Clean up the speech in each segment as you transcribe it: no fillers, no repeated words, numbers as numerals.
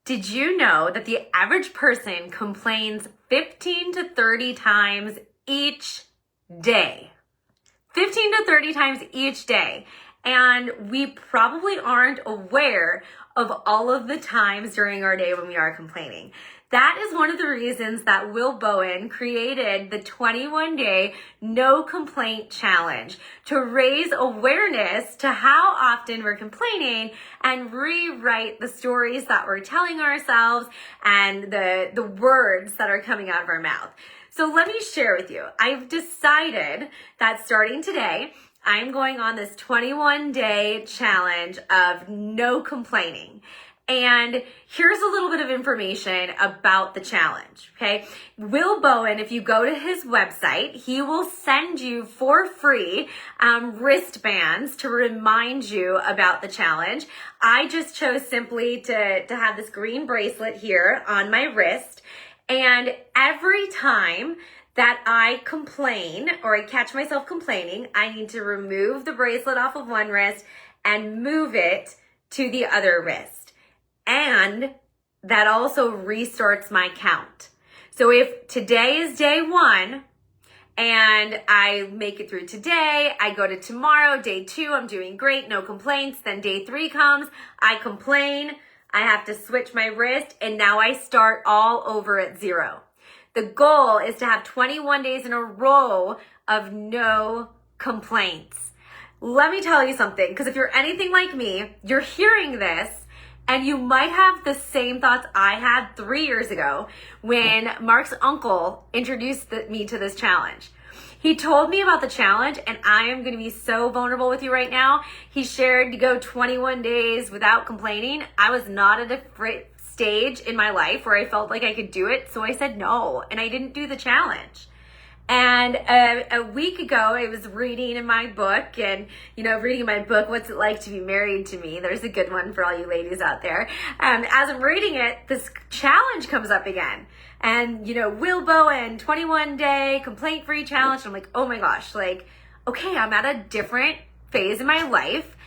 Did you know that the average person complains 15 to 30 times each day? 15 to 30 times each day. And we probably aren't aware of all of the times during our day when we are complaining. That is one of the reasons that Bowen created the 21-day no complaint challenge, to raise awareness to how often we're complaining and rewrite the stories that we're telling ourselves and the words that are coming out of our mouth. So let me share with you. I've decided that starting today, I'm going on this 21-day challenge of no complaining. And here's a little bit of information about the challenge, okay? Bowen, if you go to his website, he will send you for free wristbands to remind you about the challenge. I just chose simply to have this green bracelet here on my wrist. And every time that I complain or I catch myself complaining, I need to remove the bracelet off of one wrist and move it to the other wrist. And that also restarts my count. So if today is day 1 and I make it through today, I go to tomorrow, day 2, I'm doing great, no complaints. Then day 3 comes, I complain, I have to switch my wrist, and now I start all over at 0. The goal is to have 21 days in a row of no complaints. Let me tell you something, because if you're anything like me, you're hearing this and you might have the same thoughts I had 3 years ago when Mark's uncle introduced me to this challenge. He told me about the challenge, and I am going to be so vulnerable with you right now. He shared to go 21 days without complaining. I was not at a stage in my life where I felt like I could do it, so I said no, and I didn't do the challenge. And a week ago, I was reading in my book, and, reading my book, What's It Like to Be Married to Me? There's a good one for all you ladies out there. As I'm reading it, this challenge comes up again. And, Bowen, 21-day complaint-free challenge. And I'm like, oh my gosh, okay, I'm at a different phase in my life,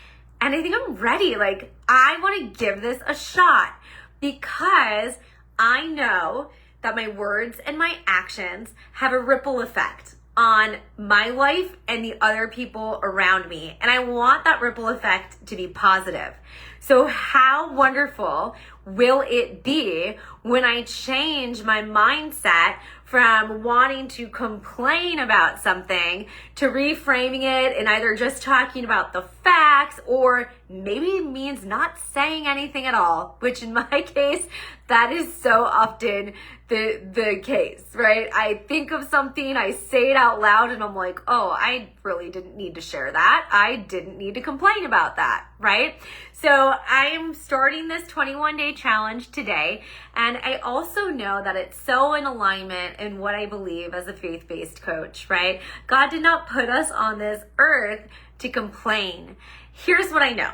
and I think I'm ready. I want to give this a shot, because I know that my words and my actions have a ripple effect on my life and the other people around me. And I want that ripple effect to be positive. So how wonderful will it be when I change my mindset from wanting to complain about something to reframing it and either just talking about the facts, or maybe it means not saying anything at all, which in my case, that is so often the case, right? I think of something, I say it out loud, and I'm like, oh, I really didn't need to share that. I didn't need to complain about that, right? So I am starting this 21-day challenge today, and I also know that it's so in alignment in what I believe as a faith-based coach, right? God did not put us on this earth to complain. Here's what I know.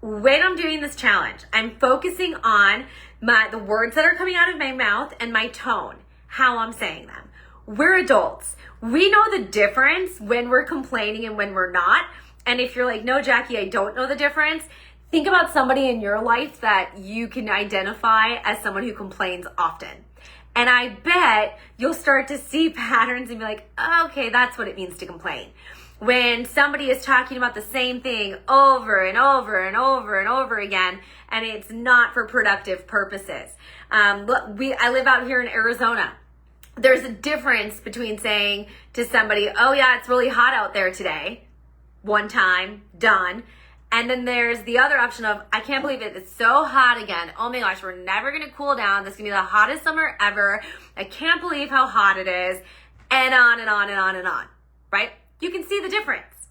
When I'm doing this challenge, I'm focusing on the words that are coming out of my mouth and my tone, how I'm saying them. We're adults. We know the difference when we're complaining and when we're not. And if you're like, no, Jackie, I don't know the difference, think about somebody in your life that you can identify as someone who complains often. And I bet you'll start to see patterns and be like, oh, okay, that's what it means to complain. When somebody is talking about the same thing over and over and over and over again, and it's not for productive purposes. I live out here in Arizona. There's a difference between saying to somebody, oh yeah, it's really hot out there today, one time, done. And then there's the other option of, I can't believe it, it's so hot again. Oh my gosh, we're never gonna cool down. This is gonna be the hottest summer ever. I can't believe how hot it is. And on and on and on and on, right? You can see the difference,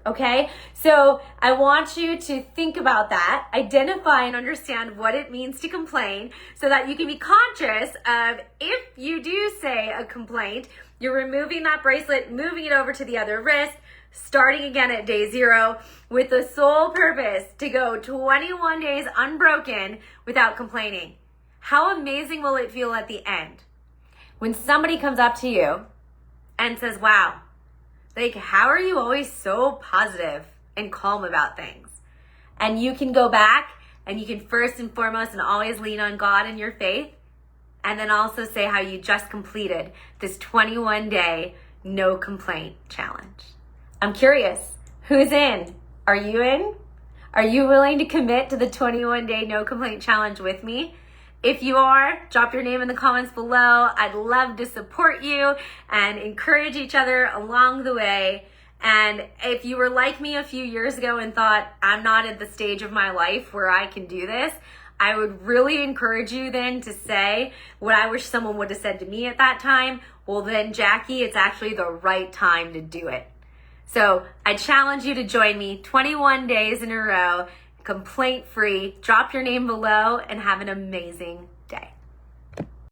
okay? So I want you to think about that, identify and understand what it means to complain, so that you can be conscious of, if you do say a complaint, you're removing that bracelet, moving it over to the other wrist, starting again at day 0 with the sole purpose to go 21 days unbroken without complaining. How amazing will it feel at the end when somebody comes up to you and says, wow, how are you always so positive and calm about things? And you can go back And you can first and foremost and always lean on God and your faith. And then also say how you just completed this 21-day no complaint challenge. I'm curious, who's in? Are you in? Are you willing to commit to the 21-day no complaint challenge with me? If you are, drop your name in the comments below. I'd love to support you and encourage each other along the way. And if you were like me a few years ago and thought, I'm not at the stage of my life where I can do this, I would really encourage you then to say what I wish someone would have said to me at that time. Well then, Jackie, it's actually the right time to do it. So I challenge you to join me 21 days in a row, complaint free. Drop your name below and have an amazing day.